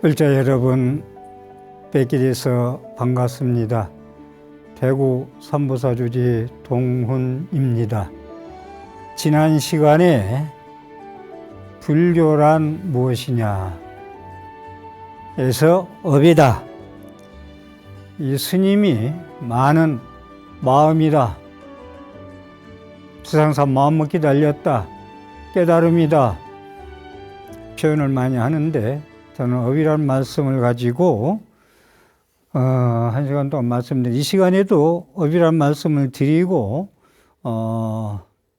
글자 여러분, 뵙게 돼서 반갑습니다. 대구 삼부사주지 동훈입니다. 지난 시간에 불교란 무엇이냐 에서 업이다. 이 스님이 많은 마음이다. 지상사 마음먹기 달렸다. 깨달음이다. 표현을 많이 하는데 저는 업이라는 말씀을 가지고 한 시간 동안 말씀드린 이 시간에도 업이라는 말씀을 드리고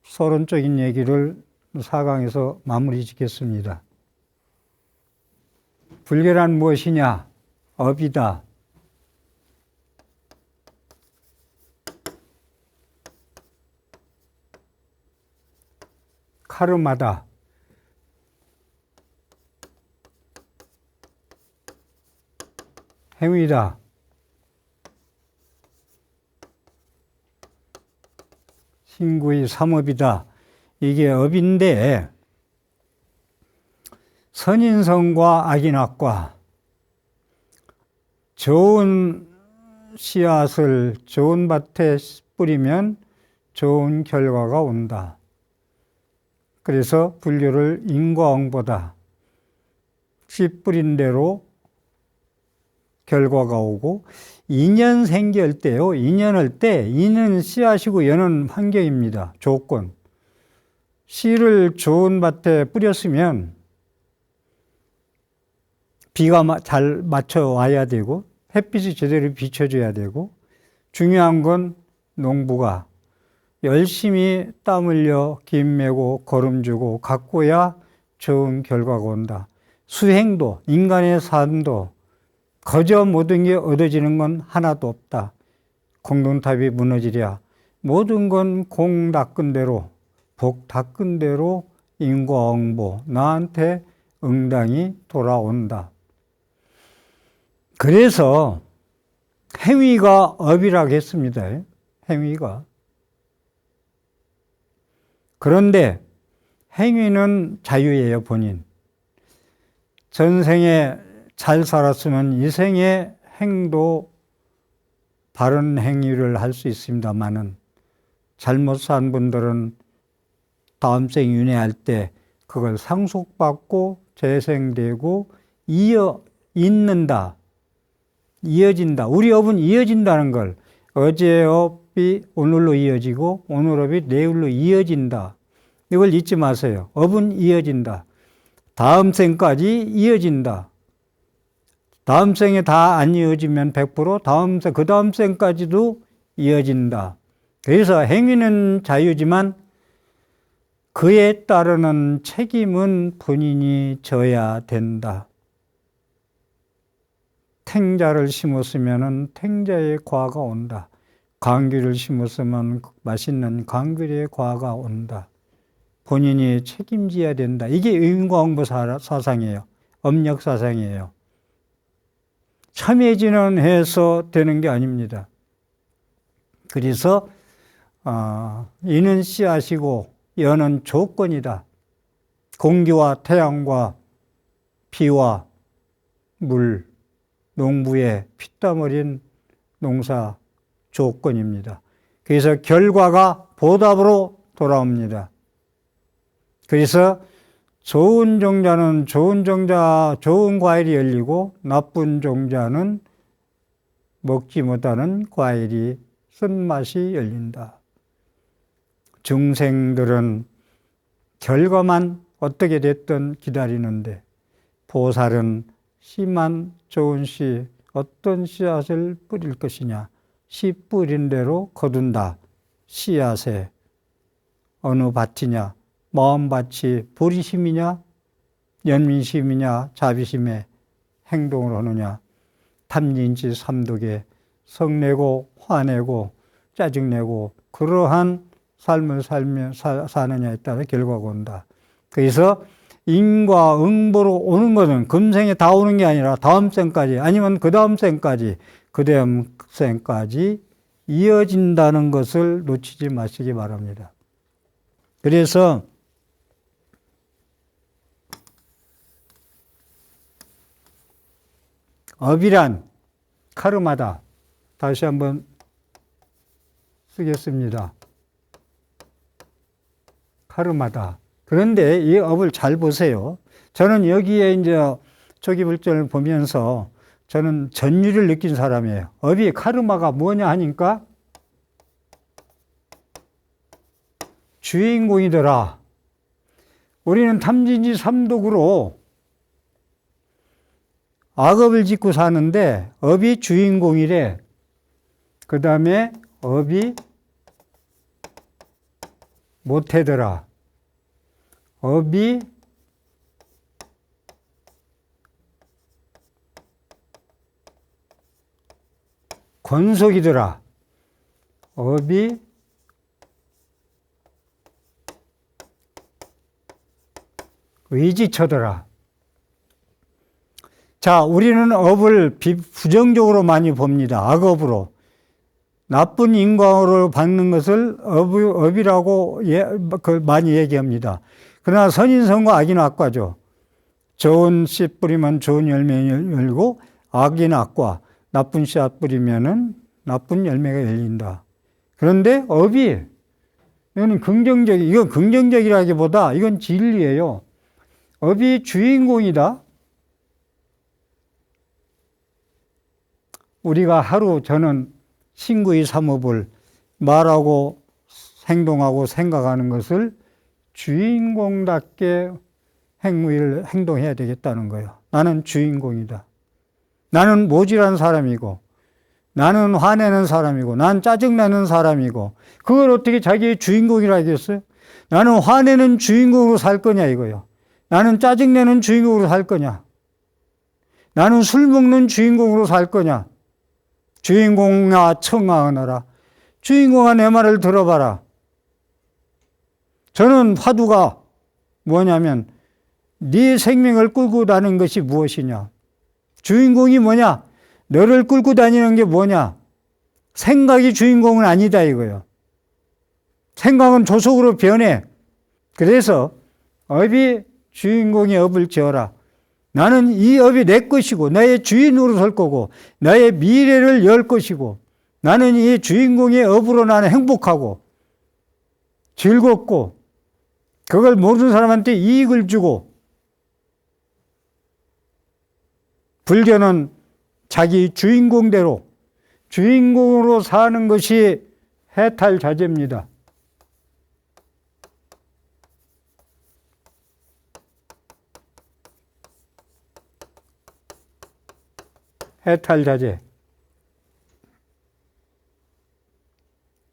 서론적인 얘기를 4강에서 마무리 짓겠습니다. 불교란 무엇이냐? 업이다. 카르마다. 행위다. 신구의 삼업이다. 이게 업인데 선인성과 악인악과 좋은 씨앗을 좋은 밭에 뿌리면 좋은 결과가 온다. 그래서 불교를 인과응보다. 씨 뿌린 대로 결과가 오고, 인연 생길 때요. 인연할 때 인은 씨앗이고 연은 환경입니다. 조건. 씨를 좋은 밭에 뿌렸으면 비가 잘 맞춰 와야 되고 햇빛이 제대로 비춰줘야 되고, 중요한 건 농부가 열심히 땀 흘려 김 메고 거름 주고 가꿔야 좋은 결과가 온다. 수행도, 인간의 삶도 거저 모든 게 얻어지는 건 하나도 없다. 공동탑이 무너지랴 모든 건 공 닦은 대로, 복 닦은 대로 인과응보, 나한테 응당이 돌아온다. 그래서 행위가 업이라고 했습니다. 행위가. 그런데 행위는 자유예요, 본인. 전생에 잘 살았으면 이 생에 행도 바른 행위를 할 수 있습니다만은, 잘못 산 분들은 다음 생 윤회할 때 그걸 상속받고 재생되고 있는다. 이어진다. 우리 업은 이어진다는 걸, 어제의 업이 오늘로 이어지고 오늘 업이 내일로 이어진다. 이걸 잊지 마세요. 업은 이어진다. 다음 생까지 이어진다. 다음 생에 다 안 이어지면 100% 다음 생, 그 다음 생까지도 이어진다. 그래서 행위는 자유지만 그에 따르는 책임은 본인이 져야 된다. 탱자를 심었으면 탱자의 과가 온다. 광귀를 심었으면 맛있는 광귀의 과가 온다. 본인이 책임져야 된다. 이게 인과응보 사상이에요. 업력 사상이에요. 참여진은 해서 되는 게 아닙니다. 그래서 이는 씨앗이고 연은 조건이다. 공기와 태양과 비와 물, 농부의 피땀 흘린 농사 조건입니다. 그래서 결과가 보답으로 돌아옵니다. 그래서 좋은 종자는 좋은 과일이 열리고, 나쁜 종자는 먹지 못하는 과일이 쓴맛이 열린다. 중생들은 결과만 어떻게 됐든 기다리는데, 보살은 씨만 좋은 씨, 어떤 씨앗을 뿌릴 것이냐. 씨 뿌린 대로 거둔다. 씨앗에 어느 밭이냐. 마음밭이 보리심이냐, 연민심이냐, 자비심에 행동을 하느냐, 탐진치 삼독에 성내고 화내고 짜증내고 그러한 삶을 사느냐에 따라 결과가 온다. 그래서 인과응보로 오는 것은 금생에 다 오는 게 아니라 다음 생까지, 아니면 그 다음 생까지, 그 다음 생까지 이어진다는 것을 놓치지 마시기 바랍니다. 그래서 업이란 카르마다. 다시 한번 쓰겠습니다. 카르마다. 그런데 이 업을 잘 보세요. 저는 여기에 이제 조기불전을 보면서 저는 전율을 느낀 사람이에요. 업이 카르마가 뭐냐 하니까 주인공이더라. 우리는 탐진지 삼독으로 악업을 짓고 사는데 업이 주인공이래. 그 다음에 업이 못해더라. 업이 권속이더라. 업이 의지처더라. 자, 우리는 업을 부정적으로 많이 봅니다. 악업으로. 나쁜 인과를 받는 것을 업이라고 많이 얘기합니다. 그러나 선인선과 악인 악과죠. 좋은 씨 뿌리면 좋은 열매 열고 악인 악과, 나쁜 씨앗 뿌리면은 나쁜 열매가 열린다. 그런데 업이 이건 긍정적이라기보다 이건 진리예요. 업이 주인공이다. 우리가 하루 저는 신구의 삼업을 말하고 행동하고 생각하는 것을 주인공답게 행동해야 되겠다는 거예요. 나는 주인공이다. 나는 모질한 사람이고, 나는 화내는 사람이고, 난 짜증나는 사람이고, 그걸 어떻게 자기의 주인공이라 하겠어요? 나는 화내는 주인공으로 살 거냐 이거요. 나는 짜증내는 주인공으로 살 거냐? 나는 술 먹는 주인공으로 살 거냐? 주인공아 청하하너라. 주인공아 내 말을 들어봐라. 저는 화두가 뭐냐면 네 생명을 끌고 다니는 것이 무엇이냐? 주인공이 뭐냐? 너를 끌고 다니는 게 뭐냐? 생각이 주인공은 아니다 이거예요. 생각은 조속으로 변해. 그래서 업이 주인공의 업을 지어라. 나는 이 업이 내 것이고 나의 주인으로 설 거고 나의 미래를 열 것이고 나는 이 주인공의 업으로 나는 행복하고 즐겁고 그걸 모르는 사람한테 이익을 주고 불교는 자기 주인공대로 주인공으로 사는 것이 해탈자재입니다. 해탈자재.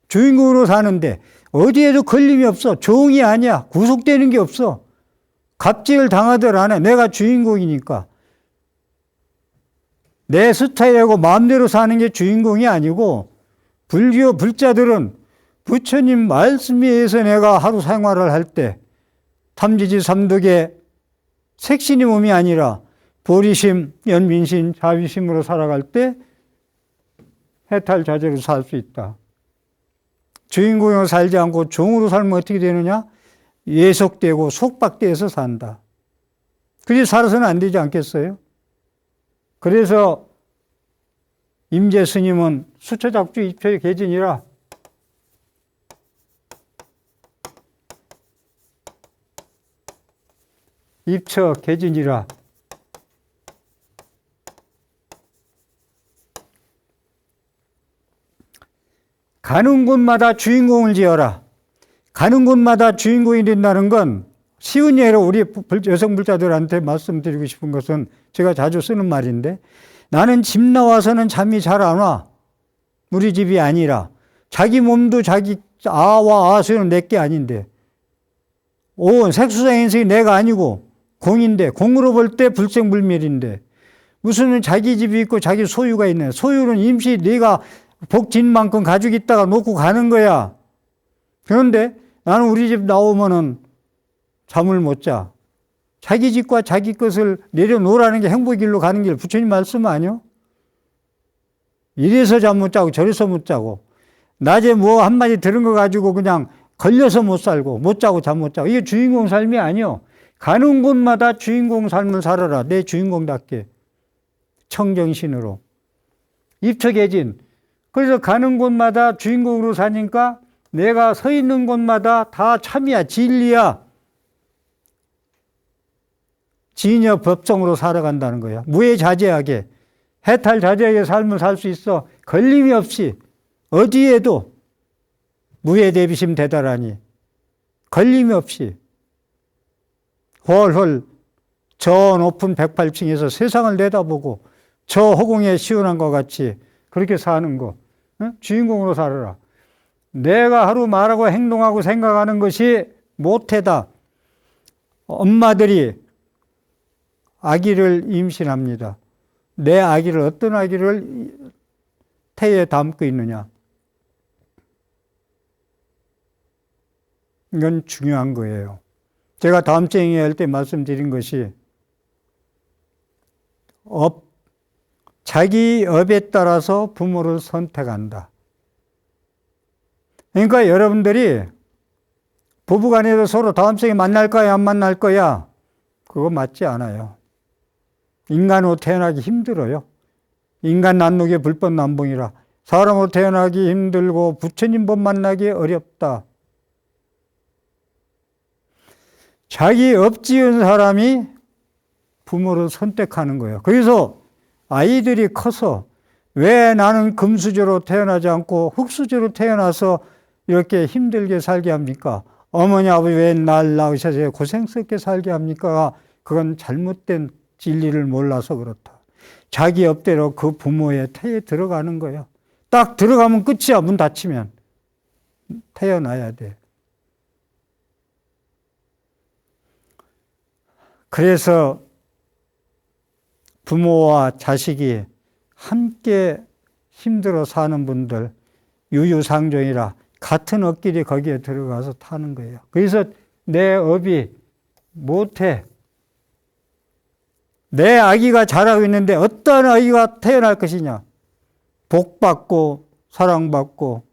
주인공으로 사는데 어디에도 걸림이 없어. 종이 아니야. 구속되는 게 없어. 갑질을 당하들 안 해. 내가 주인공이니까. 내 스타일하고 마음대로 사는 게 주인공이 아니고 불교 불자들은 부처님 말씀에 의해서 내가 하루 생활을 할 때 탐지지 삼독의 색신의 몸이 아니라 보리심, 연민심, 자비심으로 살아갈 때 해탈자재로 살 수 있다. 주인공으로 살지 않고 종으로 살면 어떻게 되느냐? 예속되고 속박돼서 산다. 그렇게 살아서는 안 되지 않겠어요? 그래서 임재 스님은 수처작주 입처의 계진이라 입처 계진이라 가는 곳마다 주인공을 지어라. 가는 곳마다 주인공이 된다는 건 쉬운 예로 우리 여성 불자들한테 말씀드리고 싶은 것은 제가 자주 쓰는 말인데 나는 집 나와서는 잠이 잘 안 와. 우리 집이 아니라 자기 몸도 자기 아와 아수는 내게 아닌데 색수상인생이 내가 아니고 공인데 공으로 볼 때 불생불멸인데 무슨 자기 집이 있고 자기 소유가 있네. 소유는 임시 네가 복진 만큼 가지고 있다가 놓고 가는 거야. 그런데 나는 우리 집 나오면은 잠을 못 자. 자기 집과 자기 것을 내려놓으라는 게 행복의 길로 가는 길 부처님 말씀 아니요? 이래서 잠 못 자고 저래서 못 자고 낮에 뭐 한마디 들은 거 가지고 그냥 걸려서 못 살고 못 자고 잠 못 자고 이게 주인공 삶이 아니요. 가는 곳마다 주인공 삶을 살아라. 내 주인공답게. 청정신으로. 입처계진. 그래서 가는 곳마다 주인공으로 사니까 내가 서 있는 곳마다 다 참이야, 진리야. 진여 법성으로 살아간다는 거야. 무해자재하게, 해탈자재하게 삶을 살 수 있어. 걸림이 없이 어디에도 무해대비심 대다라니 걸림이 없이 헐헐 저 높은 108층에서 세상을 내다보고 저 허공에 시원한 것 같이 그렇게 사는 거. 응? 주인공으로 살아라. 내가 하루 말하고 행동하고 생각하는 것이 모태다. 엄마들이 아기를 임신합니다. 내 아기를 어떤 아기를 태에 담고 있느냐. 이건 중요한 거예요. 제가 다음 주에 할 때 말씀드린 것이 자기 업에 따라서 부모를 선택한다. 그러니까 여러분들이 부부간에도 서로 다음 생에 만날 거야, 안 만날 거야? 그거 맞지 않아요. 인간으로 태어나기 힘들어요. 인간 난록의 불법 난봉이라. 사람으로 태어나기 힘들고 부처님 법 만나기 어렵다. 자기 업 지은 사람이 부모를 선택하는 거예요. 그래서 아이들이 커서 왜 나는 금수저로 태어나지 않고 흙수저로 태어나서 이렇게 힘들게 살게 합니까? 어머니 아버지 왜 날 낳으셔서 고생스럽게 살게 합니까? 그건 잘못된 진리를 몰라서 그렇다. 자기 업대로 그 부모의 태에 들어가는 거예요. 딱 들어가면 끝이야. 문 닫히면. 태어나야 돼. 그래서 부모와 자식이 함께 힘들어 사는 분들 유유상종이라 같은 업길이 거기에 들어가서 타는 거예요. 그래서 내 업이 못해. 내 아기가 자라고 있는데 어떤 아기가 태어날 것이냐. 복받고 사랑받고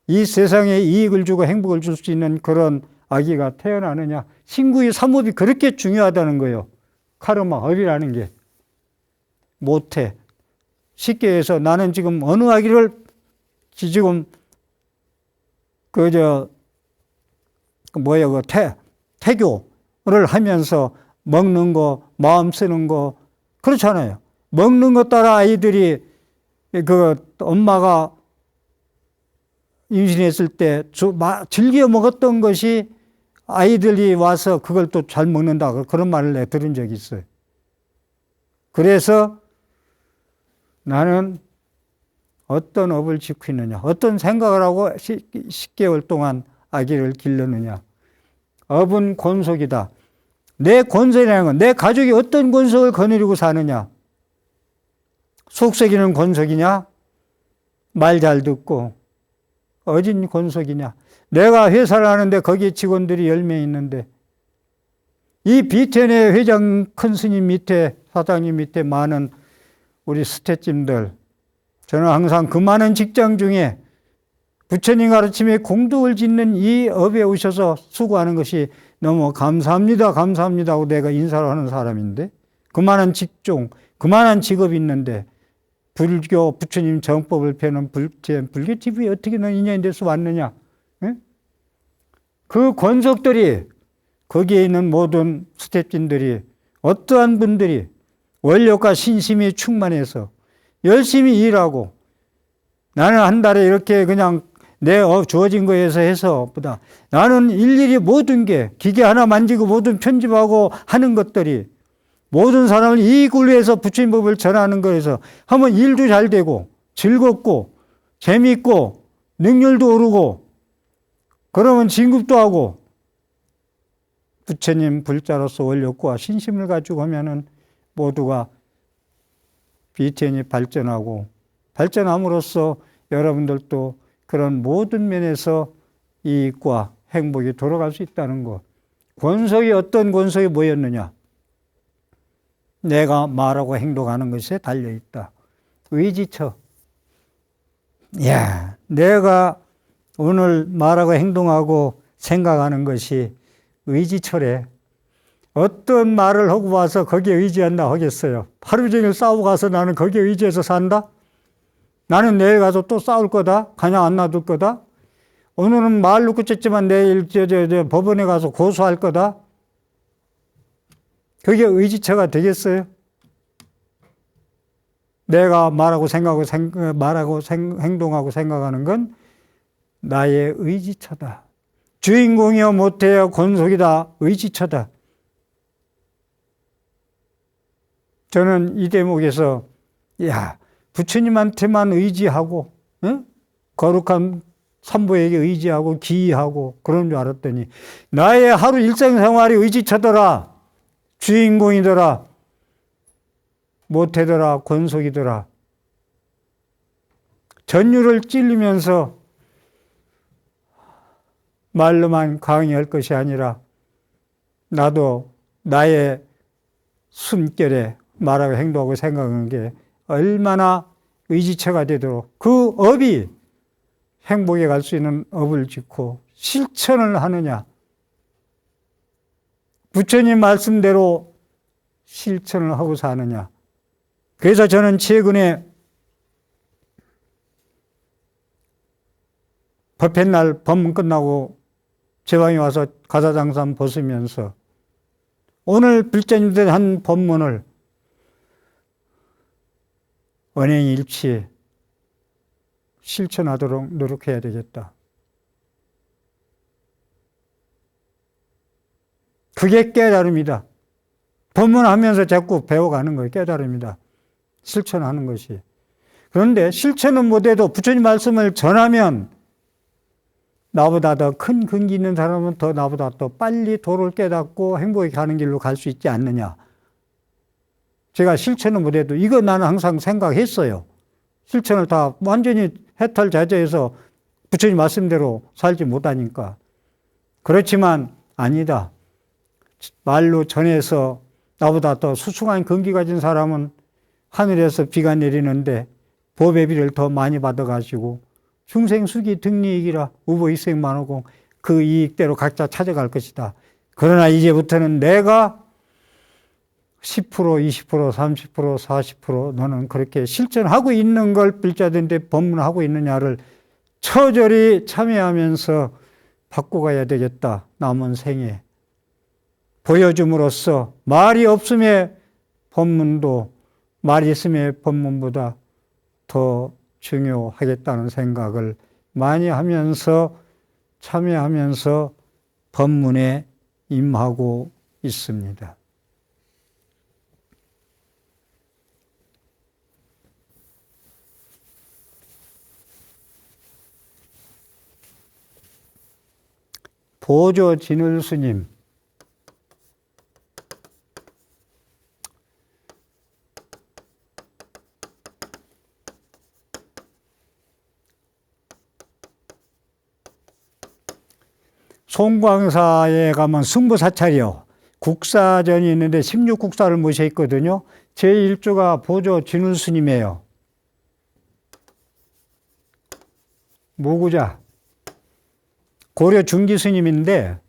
이 세상에 이익을 주고 행복을 줄 수 있는 그런 아기가 태어나느냐. 신구의 삼업이 그렇게 중요하다는 거예요. 카르마, 업이라는 게. 못해. 쉽게 해서 나는 지금 어느 아기를 지금 태교를 하면서 먹는 거, 마음 쓰는 거, 그렇잖아요. 먹는 것 따라 아이들이 엄마가 임신했을 때 즐겨 먹었던 것이 아이들이 와서 그걸 또 잘 먹는다. 그런 말을 내가 들은 적이 있어요. 그래서 나는 어떤 업을 짓고 있느냐, 어떤 생각을 하고 10개월 동안 아기를 길렀느냐. 업은 권속이다. 내 권속이라는 건 내 가족이 어떤 권속을 거느리고 사느냐. 속썩이는 권속이냐, 말 잘 듣고 어진 권속이냐. 내가 회사를 하는데 거기에 직원들이 10명 있는데 이 비텐의 회장 큰 스님 밑에 사장님 밑에 많은 우리 스태프님들, 저는 항상 그 많은 직장 중에 부처님 가르침에 공덕을 짓는 이 업에 오셔서 수고하는 것이 너무 감사합니다, 감사합니다 하고 내가 인사를 하는 사람인데 그 많은 직종, 그 많은 직업이 있는데 불교 부처님 정법을 펴는 불교 TV에 어떻게 넌 인연이 돼서 왔느냐? 예? 그 권속들이 거기에 있는 모든 스태프진들이 어떠한 분들이 원력과 신심이 충만해서 열심히 일하고 나는 한 달에 이렇게 그냥 내 주어진 거에서 해서 보다 나는 일일이 모든 게 기계 하나 만지고 모든 편집하고 하는 것들이 모든 사람을 이익을 위해서 부처님 법을 전하는 거에서 하면 일도 잘 되고 즐겁고 재미있고 능률도 오르고 그러면 진급도 하고 부처님 불자로서 원력과 신심을 가지고 하면은 모두가 비천이 발전하고 발전함으로써 여러분들도 그런 모든 면에서 이익과 행복이 돌아갈 수 있다는 것. 권속이 어떤 권속이 뭐였느냐? 내가 말하고 행동하는 것에 달려있다. 의지처. 야, 내가 오늘 말하고 행동하고 생각하는 것이 의지처래. 어떤 말을 하고 와서 거기에 의지한다 하겠어요? 하루 종일 싸우고 가서 나는 거기에 의지해서 산다? 나는 내일 가서 또 싸울 거다? 그냥 안 놔둘 거다? 오늘은 말 놓고 쳤지만 내일 법원에 가서 고소할 거다? 그게 의지처가 되겠어요? 내가 말하고 행동하고 생각하는 건 나의 의지처다. 주인공이여 모태여 권속이다. 의지처다. 저는 이 대목에서 부처님한테만 의지하고 거룩한 산보에게 의지하고 기이하고 그런 줄 알았더니 나의 하루 일상생활이 의지처더라. 주인공이더라. 모태더라. 권속이더라. 전율을 찔리면서 말로만 강의할 것이 아니라 나도 나의 숨결에 말하고 행동하고 생각하는 게 얼마나 의지처가 되도록 그 업이 행복에 갈 수 있는 업을 짓고 실천을 하느냐. 부처님 말씀대로 실천을 하고 사느냐. 그래서 저는 최근에 법회날 법문 끝나고 제 방에 와서 가사장산 벗으면서 오늘 불자님들 한 법문을 언행일치 실천하도록 노력해야 되겠다. 그게 깨달음이다. 법문하면서 자꾸 배워가는 거예요. 깨달음이다. 실천하는 것이. 그런데 실천은 못해도 부처님 말씀을 전하면 나보다 더 큰 근기 있는 사람은 더 나보다 더 빨리 도를 깨닫고 행복에 가는 길로 갈 수 있지 않느냐. 제가 실천은 못해도 이거 나는 항상 생각했어요. 실천을 다 완전히 해탈자제해서 부처님 말씀대로 살지 못하니까. 그렇지만 아니다. 말로 전해서 나보다 더 수승한 근기 가진 사람은 하늘에서 비가 내리는데 법의 비를 더 많이 받아가지고 중생수기 등리이기라 우보이생만호공 그 이익대로 각자 찾아갈 것이다. 그러나 이제부터는 내가 10%, 20%, 30%, 40% 너는 그렇게 실천하고 있는 걸 빌자들인데 법문하고 있느냐를 처절히 참여하면서 바꿔가야 되겠다. 남은 생에. 보여줌으로써 말이 없음에 법문도 말이 있음에 법문보다 더 중요하겠다는 생각을 많이 하면서 참여하면서 법문에 임하고 있습니다. 보조 진울 스님 송광사에 가면 승부사찰이요. 국사전이 있는데 16국사를 모셔 있거든요. 제1조가 보조 진울 스님이에요. 모구자. 고려 중기 스님인데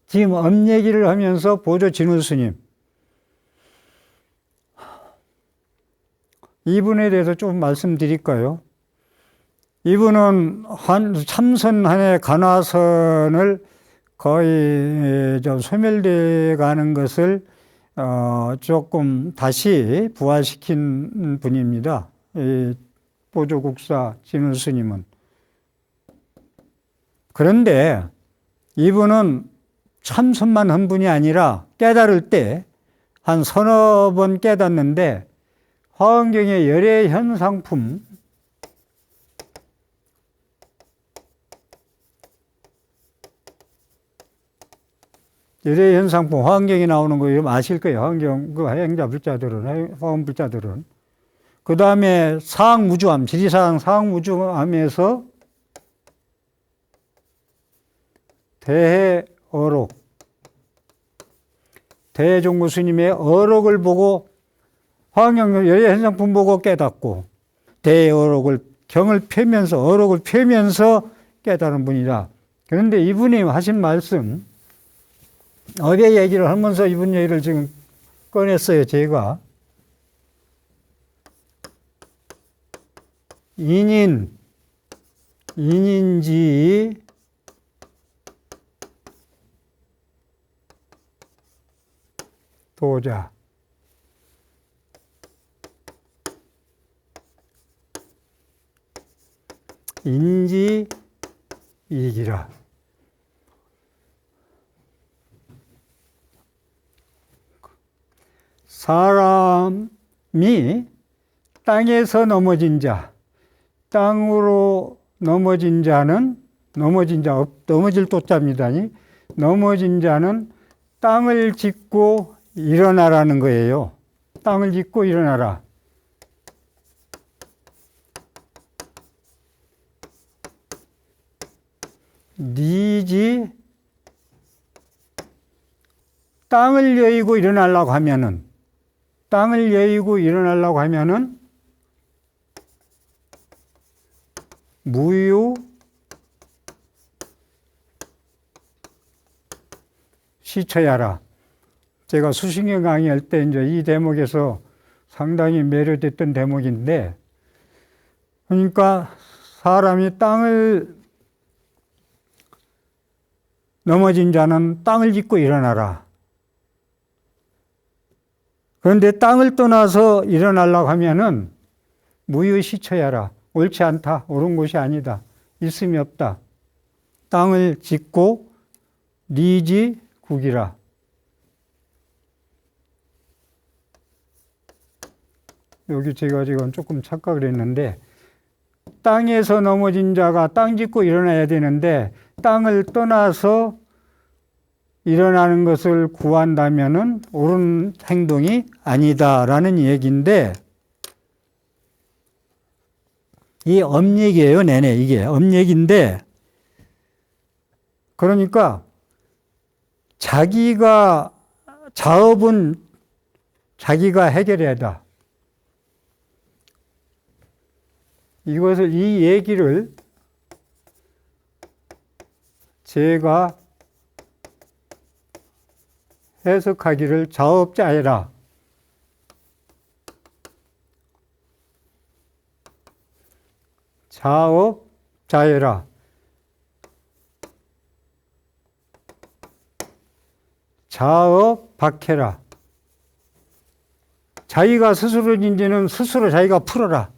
지금 업 얘기를 하면서 보조 진울 스님. 이분에 대해서 좀 말씀드릴까요? 이분은 참선 한해 간화선을 거의 좀 소멸되어 가는 것을 조금 다시 부활시킨 분입니다. 이 보조국사 진울 스님은. 그런데 이분은 참선만 한 분이 아니라 깨달을 때 한 서너 번 깨닫는데 화엄경의 열애 현상품 열애 현상품 화엄경에 나오는 거 좀 아실 거예요. 화엄경 그 행자 불자들은 화엄 불자들은 그 다음에 사항무주암 지리사항 사항무주암에서 대해어록 대종구 스님의 어록을 보고 화엄경 열애 현상품 보고 깨닫고 대해어록을 경을 펴면서 어록을 펴면서 깨달은 분이다. 그런데 이분이 하신 말씀 업의 얘기를 하면서 이분 얘기를 지금 꺼냈어요, 제가. 인인지 도자. 인지 이기라. 사람이 땅에서 넘어진 자, 땅으로 넘어진 자는, 넘어질 또자입니다. 넘어진 자는 땅을 짚고 일어나라는 거예요. 땅을 짚고 일어나라. 니지 땅을 여의고 일어나려고 하면은 무유 시처야라. 제가 수신경 강의할 때 이제 이 대목에서 상당히 매료됐던 대목인데, 그러니까 사람이 땅을 넘어진 자는 땅을 짚고 일어나라. 그런데 땅을 떠나서 일어나려고 하면은 무유시처야라. 옳지 않다. 옳은 곳이 아니다. 있음이 없다. 땅을 짚고 리지 국이라. 여기 제가 지금 조금 착각을 했는데, 땅에서 넘어진 자가 땅 짚고 일어나야 되는데 땅을 떠나서 일어나는 것을 구한다면은 옳은 행동이 아니다라는 얘기인데, 이 업얘기예요. 내내 이게 업얘기인데, 그러니까 자업은 자기가 해결해야 한다. 이 얘기를 제가 해석하기를 자업자해라. 자업자해라. 자업박해라. 자기가 스스로 진지는 스스로 자기가 풀어라.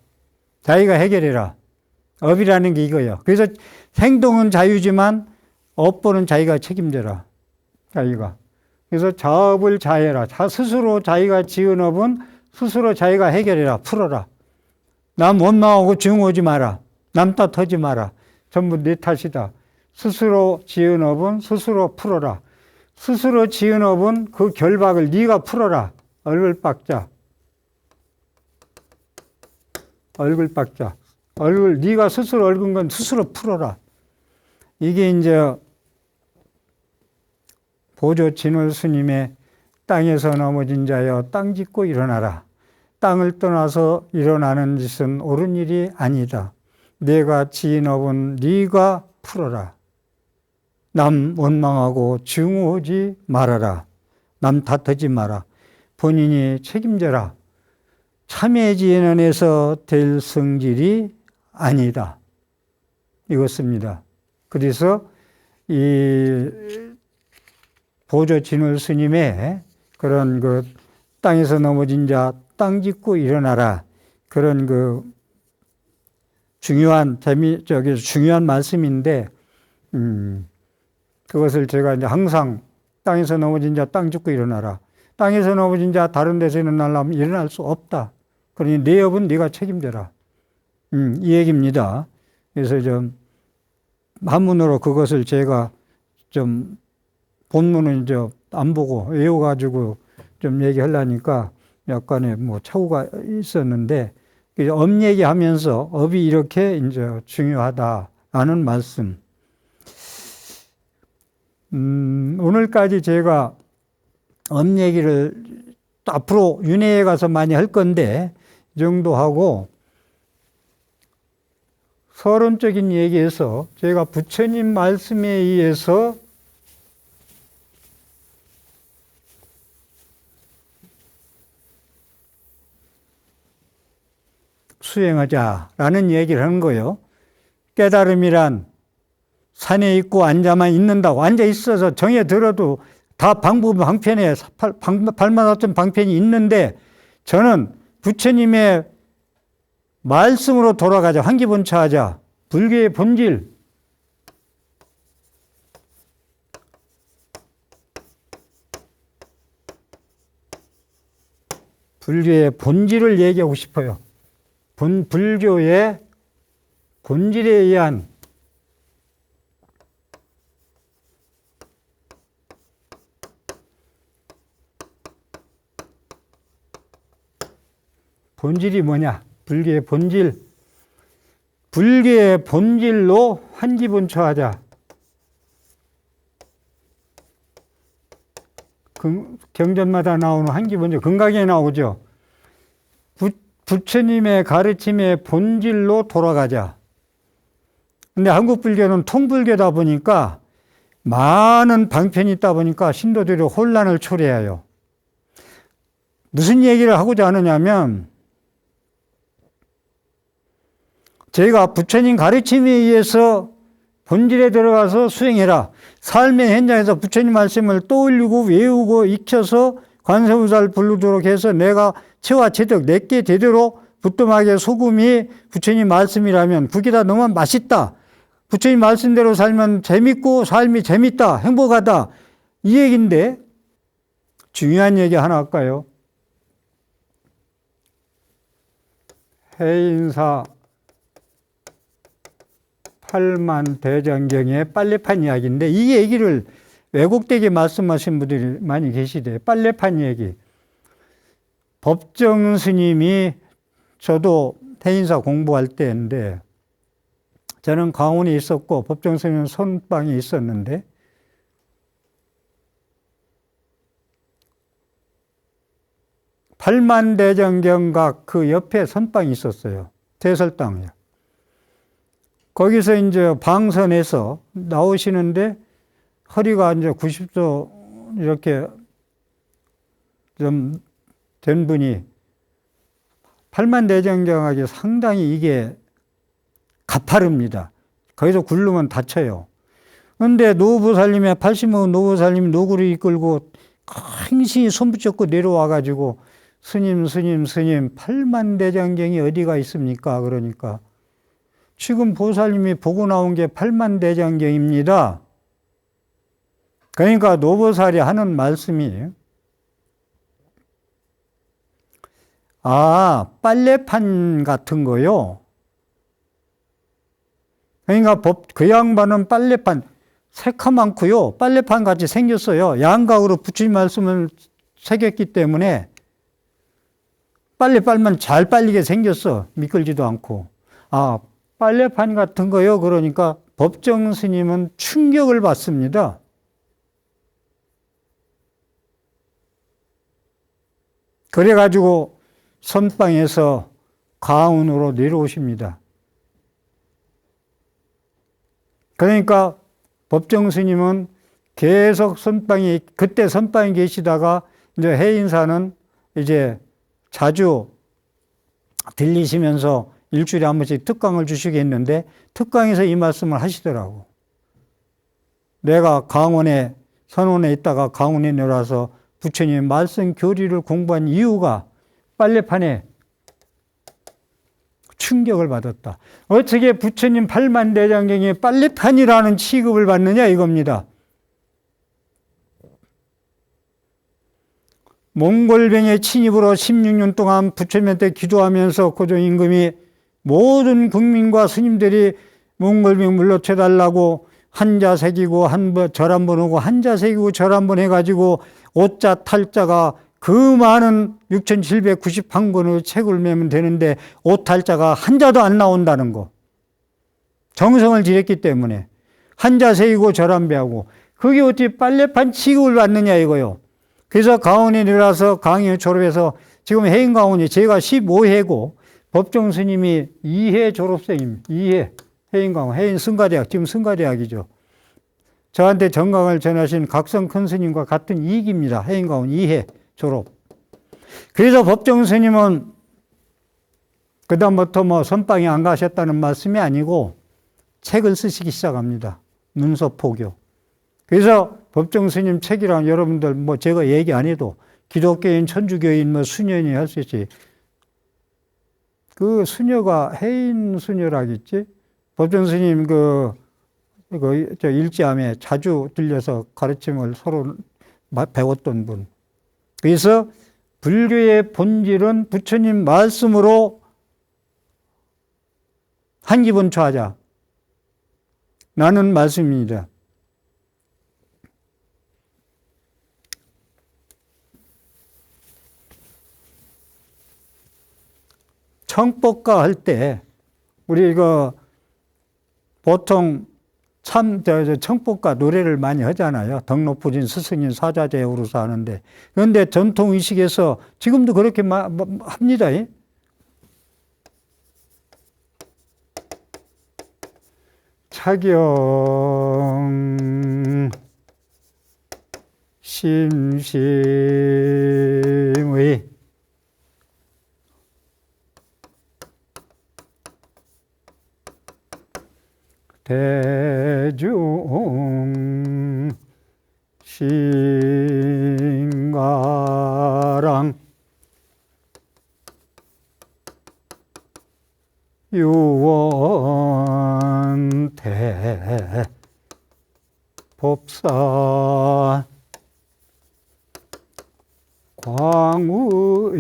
자기가 해결해라. 업이라는 게 이거예요. 그래서 행동은 자유지만 업보는 자기가 책임져라. 자기가. 그래서 자업을 자해라. 스스로 자기가 지은 업은 스스로 자기가 해결해라. 풀어라. 남 원망하고 증오하지 마라. 남 탓하지 마라. 전부 내 탓이다. 스스로 지은 업은 스스로 풀어라. 스스로 지은 업은 그 결박을 네가 풀어라. 얼굴 빡자. 네가 스스로 얽은 건 스스로 풀어라. 이게 이제 보조 진월 스님의 땅에서 넘어진 자여 땅 짚고 일어나라. 땅을 떠나서 일어나는 짓은 옳은 일이 아니다. 내가 지은 업은 네가 풀어라. 남 원망하고 증오하지 말아라. 남 탓하지 마라. 본인이 책임져라. 참회지인 안에서 될 성질이 아니다. 이것입니다. 그래서 이 보조 진월 스님의 그런 그 땅에서 넘어진 자 땅 짚고 일어나라. 그런 그 중요한 말씀인데, 그것을 제가 이제 항상 땅에서 넘어진 자 땅 짚고 일어나라. 땅에서 넘어진 자 다른 데서 일어나려면 일어날 수 없다. 그러니 내 업은 네가 책임져라. 이 얘기입니다. 그래서 좀 한문으로 그것을 제가 좀 본문은 이제 안 보고 외워가지고 좀 얘기하려니까 약간의 뭐 착오가 있었는데, 업 얘기하면서 업이 이렇게 이제 중요하다라는 말씀. 오늘까지 제가 업 얘기를 앞으로 윤회에 가서 많이 할 건데 이 정도 하고, 서론적인 얘기에서 제가 부처님 말씀에 의해서 수행하자라는 얘기를 하는 거예요. 깨달음이란 산에 있고 앉아만 있는다고. 앉아 있어서 정해 들어도 다 방편에 발만 어떤 방편이 있는데, 저는 부처님의 말씀으로 돌아가자, 환기본처하자, 불교의 본질, 불교의 본질을 얘기하고 싶어요. 불교의 본질에 의한 본질이 뭐냐? 불교의 본질. 불교의 본질로 환기본처하자. 경전마다 나오는 환기본처, 금강에 나오죠. 부처님의 가르침의 본질로 돌아가자. 근데 한국 불교는 통불교다 보니까 많은 방편이 있다 보니까 신도들이 혼란을 초래해요. 무슨 얘기를 하고자 하느냐면, 저희가 부처님 가르침에 의해서 본질에 들어가서 수행해라. 삶의 현장에서 부처님 말씀을 떠올리고 외우고 익혀서 관세음보살 부르도록 해서 내가 체와 체득 내게 제대로 부뚜막에 소금이 부처님 말씀이라면 그게 다 너무 맛있다. 부처님 말씀대로 살면 재밌고 삶이 재밌다. 행복하다. 이 얘기인데, 중요한 얘기 하나 할까요? 해인사 8만 대장경의 빨래판 이야기인데, 이 얘기를 왜곡되게 말씀하신 분들이 많이 계시대요. 빨래판 얘기. 법정 스님이, 저도 해인사 공부할 때인데, 저는 강원에 있었고 법정 스님은 선방에 있었는데, 팔만대장경각 그 옆에 선방이 있었어요. 대설당이요. 거기서 이제 방선에서 나오시는데 허리가 이제 90도 이렇게 좀 된 분이, 팔만대장경각이 상당히 이게 가파릅니다. 거기서 굴르면 다쳐요. 그런데 노보살님의 80먹은 노보살님이 노구를 이끌고 행신이 손 붙잡고 내려와가지고 스님, 팔만대장경이 어디가 있습니까? 그러니까 지금 보살님이 보고 나온 게 팔만대장경입니다. 그러니까 노보살이 하는 말씀이, 빨래판 같은 거요. 그러니까 그 양반은 빨래판, 새카맣고요. 빨래판 같이 생겼어요. 양각으로 부처님 말씀을 새겼기 때문에 빨래 빨면 잘 빨리게 생겼어. 미끌지도 않고. 빨래판 같은 거요. 그러니까 법정 스님은 충격을 받습니다. 그래가지고 선방에서 가운으로 내려오십니다. 그러니까 법정 스님은 계속 그때 선방에 계시다가 이제 해인사는 이제 자주 들리시면서 일주일에 한 번씩 특강을 주시겠는데, 특강에서 이 말씀을 하시더라고. 내가 강원에, 선원에 있다가 강원에 내려와서 부처님의 말씀 교리를 공부한 이유가 빨래판에 충격을 받았다. 어떻게 부처님 팔만대장경이 빨래판이라는 취급을 받느냐 이겁니다. 몽골병의 침입으로 16년 동안 부처님한테 기도하면서 고종 임금이 모든 국민과 스님들이 몽골병 물러쳐달라고 한자 새기고 절 한 번 오고 한자 새기고 절 한 번 해가지고 오자 탈자가 그 많은 6,791권의 책을 매면 되는데 오탈자가 한자도 안 나온다는 거. 정성을 들였기 때문에 한자 새기고 절 한 배하고, 그게 어떻게 빨래판 취급을 받느냐 이거요. 그래서 가온에 내려와서 강의 졸업해서 지금 해인 가온이 제가 15회고 법정 스님이 2회 졸업생입니다. 2회 해인 가온, 해인 승가대학, 지금 승가대학이죠. 저한테 정강을 전하신 각성 큰 스님과 같은 2기입니다. 해인 가온 2회 졸업. 그래서 법정 스님은 그다음부터 뭐 선방에 안 가셨다는 말씀이 아니고 책을 쓰시기 시작합니다. 문서포교. 그래서 법정 스님 책이랑 여러분들 뭐 제가 얘기 안 해도 기독교인, 천주교인, 뭐 수녀니 할 수 있지. 그 수녀가 해인 수녀라겠지? 법정 스님 저 일지암에 자주 들려서 가르침을 서로 배웠던 분. 그래서 불교의 본질은 부처님 말씀으로 한기본초하자. 라는 말씀입니다. 청법가 할 때, 우리 보통 청법가 노래를 많이 하잖아요. 덕높으신 스승님 사자제우로서 하는데. 그런데 전통의식에서 지금도 그렇게 합니다. 차경 심심의 대중 신가랑 유원대 법사 광우의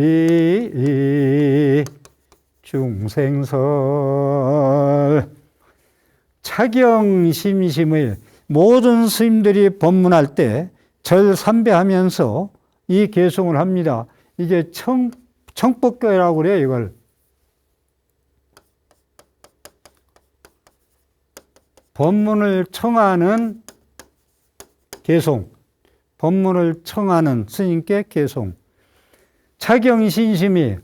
중생설 차경심심의 모든 스님들이 법문할 때 절삼배하면서 이 개송을 합니다. 이게 청법교라고 그래요, 이걸. 법문을 청하는 개송, 법문을 청하는 스님께 개송. 차경신심이,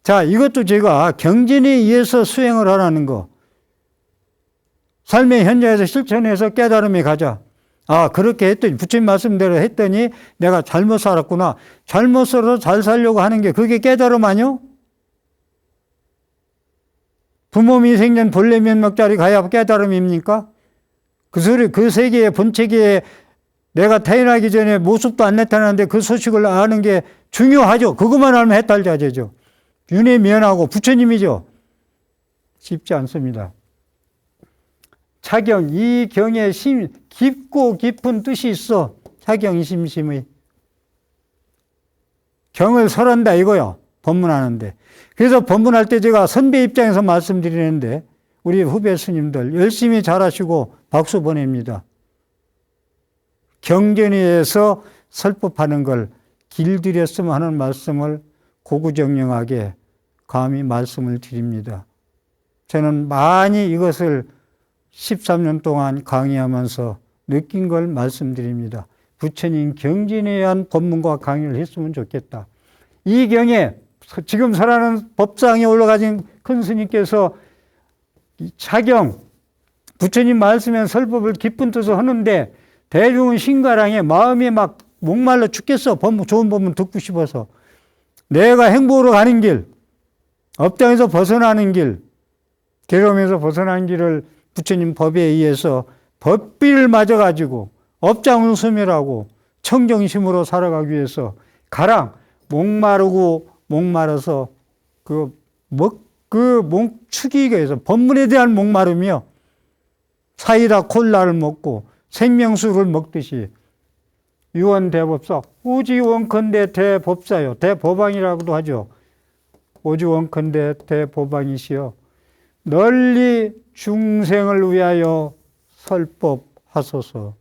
자, 이것도 제가 경전에 의해서 수행을 하라는 거. 삶의 현장에서 실천해서 깨달음에 가자. 아, 그렇게 했더니, 부처님 말씀대로 했더니 내가 잘못 살았구나. 잘못 살아서 잘 살려고 하는 게 그게 깨달음 아니요? 부모 미생년 본래 면목자리 가야 깨달음입니까? 그 세계의 본체계에 내가 태어나기 전에 모습도 안 나타나는데 그 소식을 아는 게 중요하죠. 그것만 알면 해탈자재죠. 윤회 면하고 부처님이죠. 쉽지 않습니다. 차경, 이 경에 깊고 깊은 뜻이 있어. 차경심심의. 경을 설한다 이거요. 법문하는데. 그래서 법문할 때 제가 선배 입장에서 말씀드리는데 우리 후배 스님들 열심히 잘하시고 박수 보냅니다. 경전에서 설법하는 걸 길들였으면 하는 말씀을 고구정령하게 감히 말씀을 드립니다. 저는 많이 이것을 13년 동안 강의하면서 느낀 걸 말씀드립니다. 부처님 경전에 의한 법문과 강의를 했으면 좋겠다. 이 경에 지금 설하는 법상에 올라가신 큰 스님께서 차경, 부처님 말씀에 설법을 깊은 뜻을 하는데 대중은 신가랑에 마음이 막 목말라 죽겠어. 좋은 법문 듣고 싶어서. 내가 행복으로 가는 길, 업장에서 벗어나는 길, 괴로움에서 벗어나는 길을 부처님 법에 의해서 법비를 맞아가지고 업장은 소멸하고 청정심으로 살아가기 위해서 가랑 목마르서 축이기 위해서 법문에 대한 목마름이요. 사이다 콜라를 먹고 생명수를 먹듯이 유언대법사, 오지원컨대 대법사요. 대법왕이라고도 하죠. 오지원컨대 대법왕이시여 널리 중생을 위하여 설법하소서.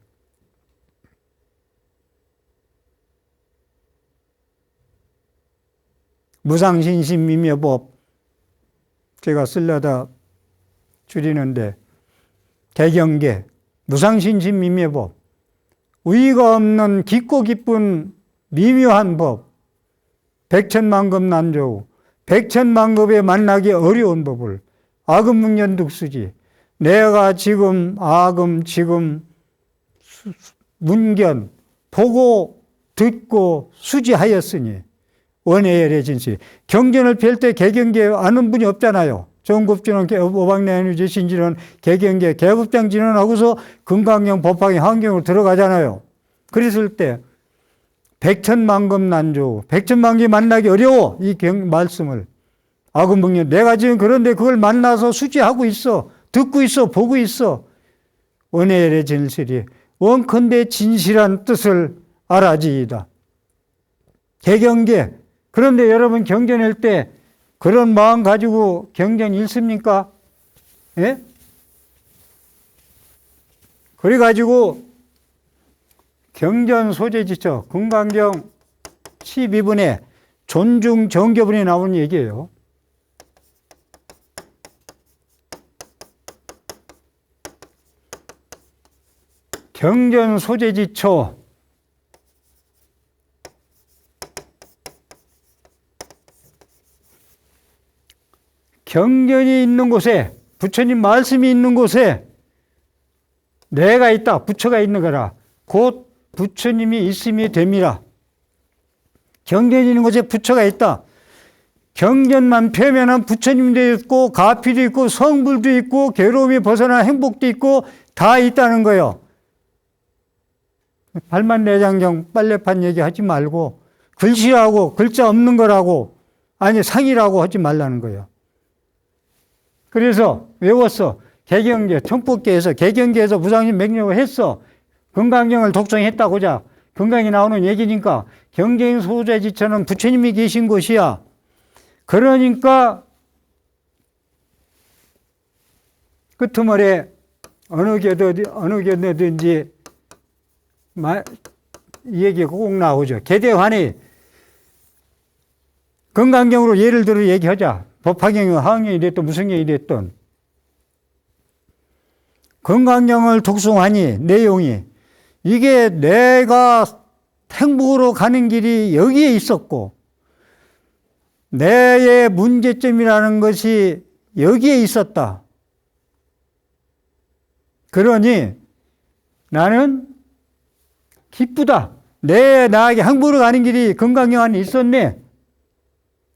무상신심미묘법 제가 쓰려다 줄이는데 개경계 무상신심미묘법 의의가 없는 깊고 깊은 미묘한 법 백천만급 난조우 백천만급에 만나기 어려운 법을 아금문견득수지 내가 지금 문견 보고 듣고 수지하였으니 원해열의 진실. 경전을 펼 때 개경계 아는 분이 없잖아요. 정급진은 오방내유지 신진은 개경계 개법장 진언하고서 금강경 법화경 환경으로 들어가잖아요. 그랬을 때 백천만금 난조, 백천만기 만나기 어려워. 이 말씀을. 아금목련. 내가 지금 그런데 그걸 만나서 수지하고 있어. 듣고 있어. 보고 있어. 원해열의 진실이 원컨대 진실한 뜻을 알아지이다. 개경계. 그런데 여러분 경전할 때 그런 마음 가지고 경전 읽습니까? 예? 그래가지고 경전 소재지처 금강경 12분에 존중 정교분에 나오는 얘기예요. 경전 소재지처 경전이 있는 곳에 부처님 말씀이 있는 곳에 내가 있다. 부처가 있는 거라. 곧 부처님이 있음이 됩니다. 경전이 있는 곳에 부처가 있다. 경전만 펴면은 부처님도 있고 가피도 있고 성불도 있고 괴로움이 벗어난 행복도 있고 다 있다는 거예요. 발만내장경 빨래판 얘기하지 말고 글씨라고 글자 없는 거라고 아니 상이라고 하지 말라는 거예요. 그래서 외웠어. 개경계, 청법계에서 개경계에서 무상심 맹령을 했어. 금강경을 독송했다고자. 금강이 나오는 얘기니까 경전 소재지처는 부처님이 계신 곳이야. 그러니까 끄트머리에 어느 교도든지 이 얘기가 꼭 나오죠. 개대환이 금강경으로 예를 들어 얘기하자. 법화경이 하학경이 됐든 무슨 경이 됐든 금강경을 독송하니 내용이 이게 내가 행복으로 가는 길이 여기에 있었고 내의 문제점이라는 것이 여기에 있었다. 그러니 나는 기쁘다. 나에게 행복으로 가는 길이 금강경 안에 있었네.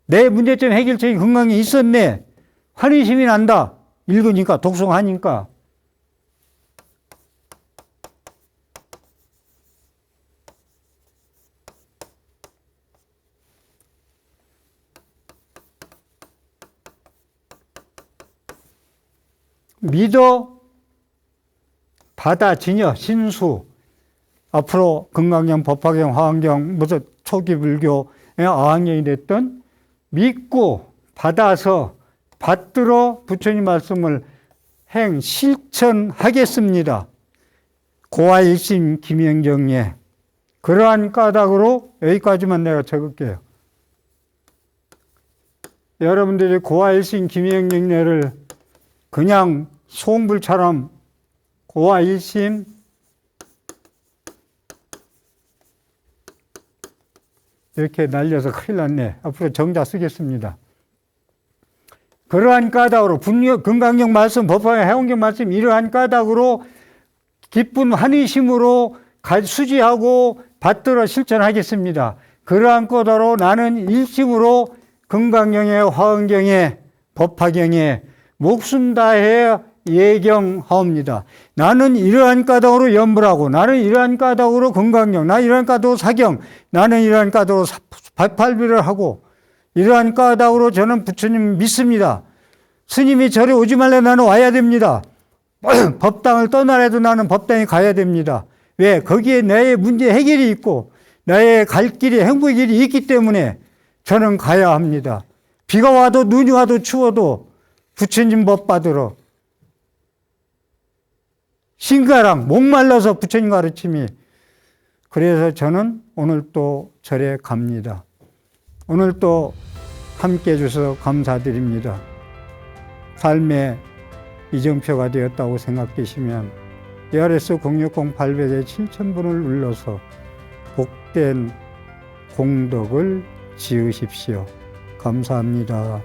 내 문제점 해결책이 금강경에 있었네. 환희심이 난다. 읽으니까 독송하니까. 믿어 받아지녀 신수 앞으로 금강경, 법화경, 화엄경 무슨 초기 불교 아황경이 됐던 믿고 받아서 받들어 부처님 말씀을 실천하겠습니다. 고아일심 김영정예 그러한 까닭으로 여기까지만 내가 적을게요. 여러분들이 고아일심 김영정예를 그냥 소음불처럼 고아일심 이렇게 날려서 큰일 났네. 앞으로 정자 쓰겠습니다. 그러한 까닭으로 금강경 말씀, 법화경, 해원경 말씀 이러한 까닭으로 기쁜 환희심으로 수지하고 받들어 실천하겠습니다. 그러한 까닭으로 나는 일심으로 금강경에 화엄경에 법화경에 목숨 다해 예경하옵니다. 나는 이러한 까닭으로 염불하고 나는 이러한 까닭으로 금강경 나는 이러한 까닭으로 사경 나는 이러한 까닭으로 발팔비를 하고 이러한 까닭으로 저는 부처님 믿습니다. 스님이 절에 오지 말래 나는 와야 됩니다. 법당을 떠나라도 나는 법당에 가야 됩니다. 왜? 거기에 나의 문제 해결이 있고 나의 갈 길이 행복의 길이 있기 때문에 저는 가야 합니다. 비가 와도 눈이 와도 추워도 부처님 법 받으러 신가랑 목말라서 부처님 가르침이 그래서 저는 오늘 또 절에 갑니다. 오늘 또 함께 해주셔서 감사드립니다. 삶의 이정표가 되었다고 생각되시면 ARS 060-800에 7000번을 눌러서 복된 공덕을 지으십시오. 감사합니다.